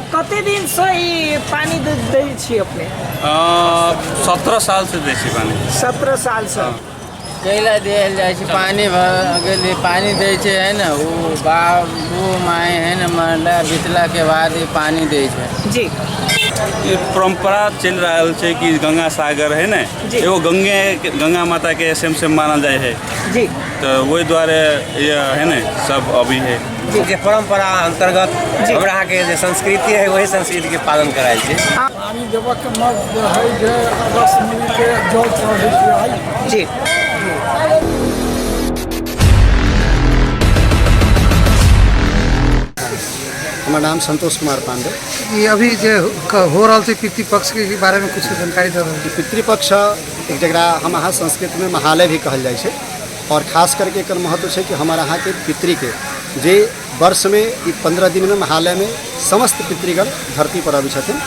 कते दिन से ई पानी दै छी अपने? 17 साल से दै छी पानी। 17 साल से कैला दियल जाइ छै पानी भर पानी दै छै है ना, वो बाबू माए है ना मरला बितला के बाद ही पानी दै छै जी। ये परंपरा चल रहा है कि गंगा सागर है ना, एगो गंगा माता के से मानल जाए है जी, तो वही द्वारे ये है ना सब अभी है जे परंपरा अंतर्गत हमरा के जे संस्कृति है वही संस्कृति के पालन करायल छै। पानी देव के मत है जे 10 मिनट के जल चढ़े छै जी। हमारा नाम संतोष कुमार पांडे। ये अभी जो हो रहा है पितृपक्ष के बारे में कुछ जानकारी दे रहे पितृपक्ष एक जगह हम यहाँ संस्कृत में महालय भी कहल जाए और खास करके एक महत्व है कि हमारे यहाँ के पितृ के जे वर्ष में 15 दिन में महालय में समस्त पितृगण धरती पर अभी छथिन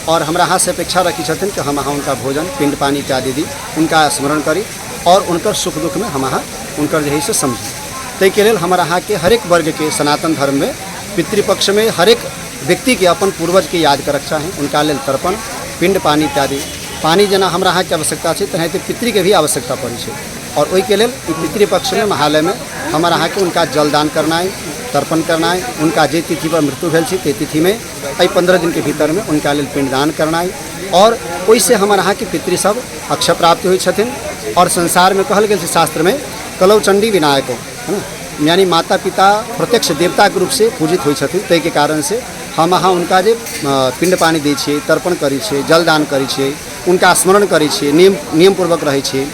और हमारा यहाँ से अपेक्षा रखी छथिन कि हम यहाँ उनका भोजन पिंड पानी इत्यादि दी, उनका स्मरण करी और उनकर सुख दुख में हम यहाँ उनकर यही से समझी। तय के लिए हमारा यहाँ के हर एक वर्ग के सनातन धर्म में पितृपक्ष में हर एक व्यक्ति के अपन पूर्वज के याद करक चाहे, उनका लेल तर्पण पिंड पानी इत्यादि पानी जना हमारा यहाँ के आवश्यकता है तेनाहिते पितृ के भी आवश्यकता पड़ी है और वही के लिए पितृपक्ष में महालय में हमारा यहाँ के उनका जलदान करना है, तर्पण करना है, उनका जे तिथि पर मृत्यु भेल ते तिथि में 15 दिन के भीतर में उनका लेल पिंडदान करना है और वैसे हमारा यहाँ के पितृ सब अक्षय प्राप्ति हुई छथिन और संसार में कहल गया शास्त्र में कलौ चंडी विनायको है ना, यानी माता पिता प्रत्यक्ष देवता के रूप से पूजित हुई छथिन। तय के कारण से हम यहाँ उनका जे पिंड पानी दै छियै, तर्पण करै छियै, जलदान करै छियै, उनका स्मरण करै छियै, नियम पूर्वक रहै छियै।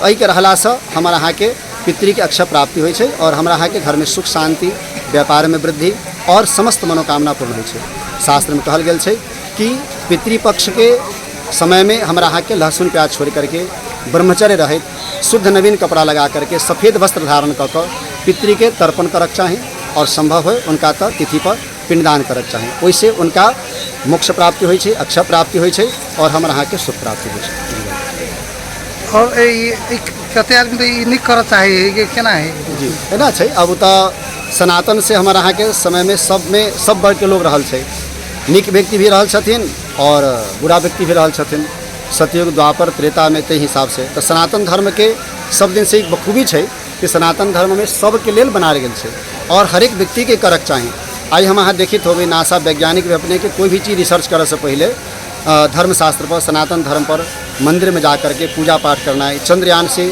एहि के रहला से हमारा यहाँ के पितृ के अक्षय प्राप्ति होइ छै और हमारा यहाँ के घर में सुख शांति, व्यापार में वृद्धि और समस्त मनोकामना पूर्ण होइ छै। शास्त्र में कहल गेल छै कि पितृपक्ष के समय में हमारा यहाँ के लहसुन प्याज छोड़ करके ब्रह्मचर्य रहे, शुद्ध नवीन कपड़ा लगा करके सफ़ेद वस्त्र धारण कर पितृ के तर्पण करक चाहे और संभव हो उनका तो तिथि पर पिंडदान करक चाहे, वैसे उनका मोक्ष प्राप्ति होइ छै, अक्षय प्राप्ति होइ छै और हमारा यहाँ के सुख प्राप्ति होइ छै। और कते आदमी तो ये नहीं कर चाहिए ये केना है जी है ना छै। अब तो सनातन से हमारा यहाँ के समय में सब वर्ग के लोग रहल छै, नीक व्यक्ति भी रहल छथिन और बुरा व्यक्ति भी रहल छथिन, सतयुग द्वापर त्रेता में ते हिसाब से। तो सनातन धर्म के सब दिन से एक बखूबी है कि सनातन धर्म में सबके लेल बनायल गेल छै और हर एक व्यक्ति के करक चाही। आई हम यहाँ देखित हो नासा वैज्ञानिक भी अपने के कोई भी चीज़ रिसर्च करे से पहले धर्मशास्त्र पर सनातन धर्म पर मंदिर में जा कर के पूजा पाठ करना है। चंद्रयान से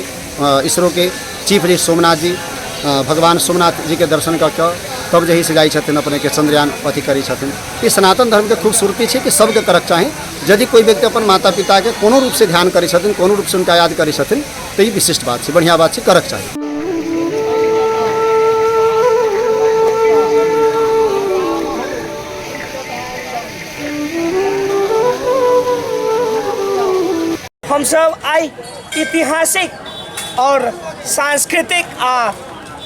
इसरो के चीफ जी सोमनाथ जी भगवान सोमनाथ जी के दर्शन करके तब जही से जाइ छथिन अपने के चंद्रयान अथी करी छथिन। ये सनातन धर्म के खूबसूरती है कि सबके करक चाहे। यदि कोई व्यक्ति अपन माता पिता के कोनो रूप से ध्यान करी छथिन, कोनो रूप से उनका याद करी छथिन तो ये विशिष्ट बात है, बढ़िया बात है, करक चाहिए। हम सब आई ऐतिहासिक और सांस्कृतिक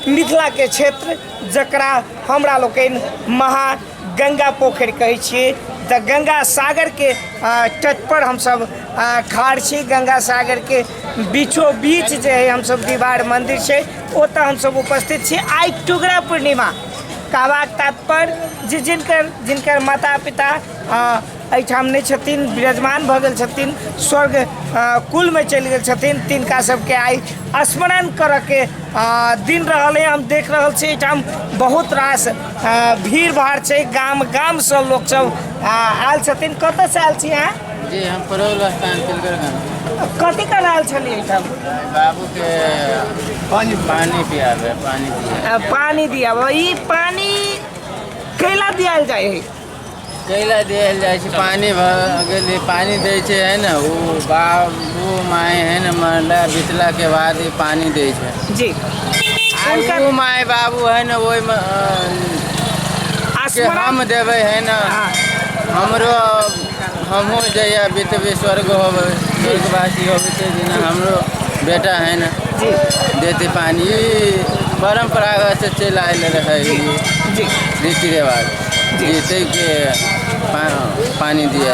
मिथिला के क्षेत्र जकरा हमरा लोकन महागंगा पोखरि कहै छियै, द गंगा सागर के तट पर हम सब खाड़ छी। गंगा सागर के बीचों बीच जे है हम सब दीवार मंदिर छै ओतऽ हम सब उपस्थित छी। आई टुगरा पूर्णिमा कहबाक तात्पर्य जे जिनकर माता पिता एहिठाम नहीं छथिन, विराजमान भऽ गेल छथिन, स्वर्ग कुल में चलि गेल छथिन, तिनका सबके आई स्मरण करऽ के दिन रहल है। हम देख रहल छी एहिठाम बहुत रास भीड़ भाड़ छै, गाम से लोग सब आयल छथिन। कतऽ से आयल छी अहाँ? जी हम परौल स्थान तिलकरगंज। कथी कर रहल छलियै एहिठाम? बाबू के पानी पियाबे, पानी दियाबे। ई पानी कैला दियाल जाए है? कैला दियल जाइ छै पानी भर पानी दै छै है ना, वो बाबू माए है ना मरला बितला के बाद ही पानी दै छै जी। वो माए बाबू है ना वही हम देवे है ना, हमरो हमहूँ जहिया बीतबे स्वर्ग होबे, स्वर्गवासी होबे छै जेना हमरो बेटा है ना देते पानी। परंपरागत से चल आयल रहे जी रीति रिवाज जी के पानी दिया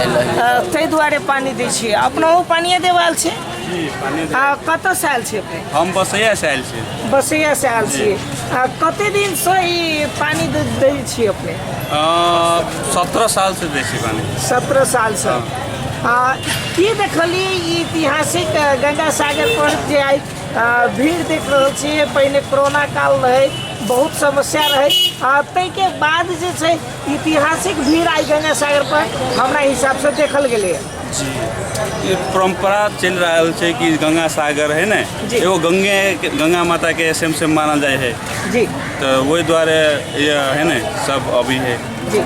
ताहि दुआरे पानी दै छियै। अपनहु पानिए देवाल छै? जी पानी कतऽ से आयल छी? हम बसैया से आयल छी। बसैया से आयल छी। कते दिन से ई पानी दै छी अपने? 17 साल से दै छी पानी। 17 साल से। की देखली ऐतिहासिक गंगा सागर पर जे आई भीड़ देख रहल छियै, पहिने कोरोना काल रहे, बहुत समस्या रहे, तै के बाद जे छै ऐतिहासिक भीड़ आई गंगा सागर पर हमरा हिसाब से देखल गेलै। जी, ये परंपरा चल रहा है कि गंगा सागर है ना, एगो गंगा माता के से मानल जाए है जी, तो वही द्वारा ये है ना सब अभी है जी।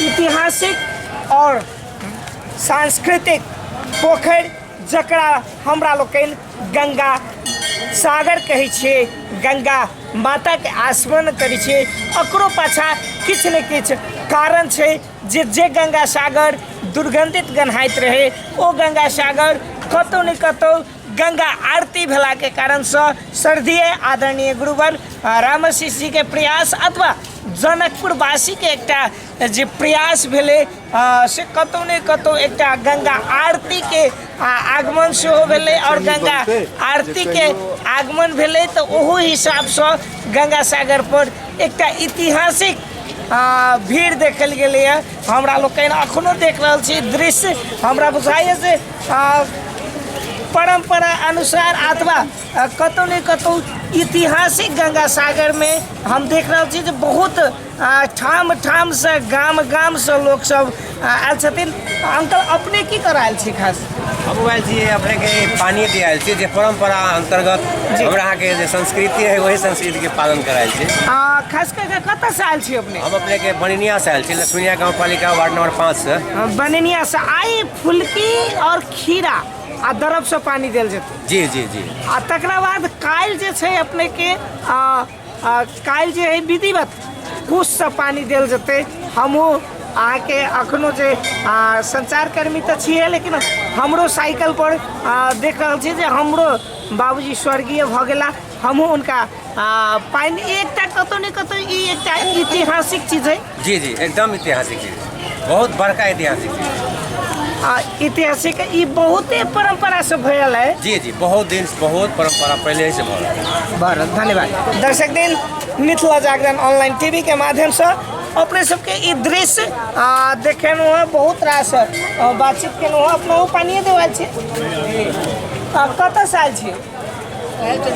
ऐतिहासिक और सांस्कृतिक पोखर जकरा हमरा लोकनि गंगा सागर कहै छियै, गंगा माता के आसमन करै छियै, ओकरो पाछा किछु ने किछु कारण छै जे गंगा सागर दुर्गंधित गन्हाइत रहे, ओ गंगा सागर कतौ ने कतौ गंगा आरती भेला के कारण से श्रद्धेय आदरणीय गुरुवर रामशिष जी के प्रयास अथवा जनकपुरवासी के एकटा जे प्रयास भेले से कतौ ने कतौ एकटा गंगा आरती के आगमन सेहो भेले और गंगा आरती के आगमन भेले तो ओहो हिसाब से गंगा सागर पर एकटा ऐतिहासिक भीड़ देखल गेलै है। हमरा लोग अखनो देख रहल छी दृश्य, हमरा बुझाइए से परंपरा अनुसार अथवा कतौ ने कतौ ऐतिहासिक गंगा सागर में हम देख रहे छी बहुत ठाम ठाम से गाम से लोग सब आयल छथिन। अंकल अपने की करायल छी? खास हम आयल छी अपने के पानी के आयल छी, जे परंपरा अंतर्गत हमरा के जे संस्कृति है वही संस्कृति के पालन करायल छी। खास करके कतऽ से आयल छी अपने? हम अपने के बननिया से आयल छी, लक्ष्मीनिया गाँव पालिका वार्ड नंबर 5 से। बननिया से आई फुलकी और खीरा आ दरब से पानी देल जेतै। जी जी जी। आ तकरा बाद काल्हि जे छै अपने के काल्हि जे है विधिवत कुश से पानी देल जेतै। हमहूँ अहाँके अखनो जे संचारकर्मी तऽ छियै, लेकिन हमरो साइकिल पर देख रहल छी जे हमरो बाबूजी स्वर्गीय भऽ गेला, हमहूँ उनका पानी एकटा कतौ ने कतौ ई एकटा ऐतिहासिक चीज है। जी जी, एकदम ऐतिहासिक चीज, बहुत बड़का ऐतिहासिक चीज। ऐतिहासिक ई बहुते परंपरा से भयल है। जी जी, बहुत दिन बहुत परंपरा पहले से भऽ रहल। बहुत धन्यवाद। दर्शक दिन मिथिला जागरण ऑनलाइन टीवी के माध्यम से अपने सबके ई दृश्य देखेलहुँ है, बहुत रास बातचीत केलहुँ है। अपना पानिए देवाल छै, कतऽ से आयल छी?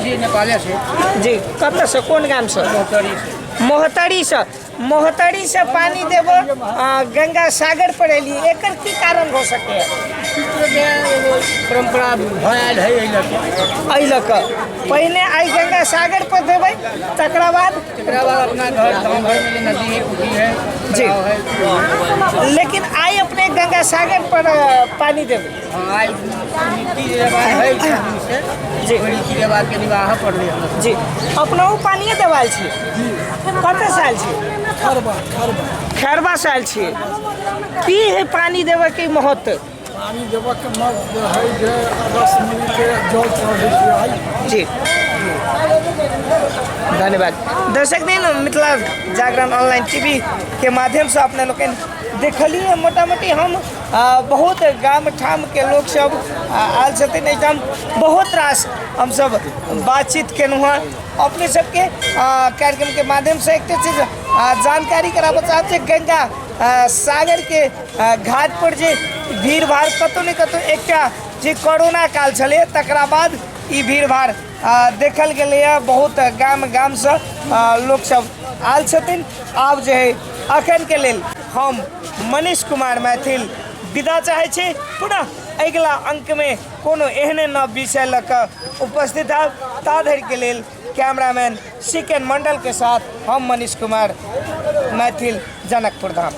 जी नेपाले से। जी, कतऽ से, कोन गाम से? मोहतरी से पानी देव गंगा सागर पर एलिए, एकर की कारण हो सके? परंपरा भयल है एहि लऽ कऽ पहले आई गंगा सागर पर देबै, तकरा बाद अपना घर गाँव घर में नदी है, पुखरी है जी, लेकिन आई अपने गंगा सागर पर पानी देबै। रीति रिवाज है जी, रीति रिवाज के निवाह पड़ रही है। जी, अपना पानिए देवाल छी? कतऽ से आयल छी? खैरबा से आयल छी। की है पानी देवे के महत्व? पानी देवे के महत्व है जे 10 मिनट के जल चढ़ै छै। जी, धन्यवाद। दर्शक दिन मिथिला जागरण ऑनलाइन टीवी के माध्यम से अपने लोग देखलिए मोटा मोटी हम बहुत गाम ठाम के लोग सब आयल छथिन, एकदम बहुत रास हम सब बातचीत केलहुँ हैं अपने सबके कार्यक्रम के माध्यम से। एक चीज जानकारी कराबऽ चाहब जे गंगा सागर के घाट पर जे भीड़ भाड़ कतौ ने कतौ एकटा जे कोरोना काल छलै तकरा बाद ई भीड़ भाड़ देखल गेलै है। बहुत गाम से लोग सब आयल छथिन। आब जे है अखन के लेल हम मनीष कुमार मैथिल विदा चाहे छी। पुनः अगिला अंक में कोनो एहने नव विषय लऽ कऽ उपस्थित आब। ता धरि के लेल कैमरामैन सिकन मंडल के साथ हम मनीष कुमार मैथिल, जनकपुर धाम।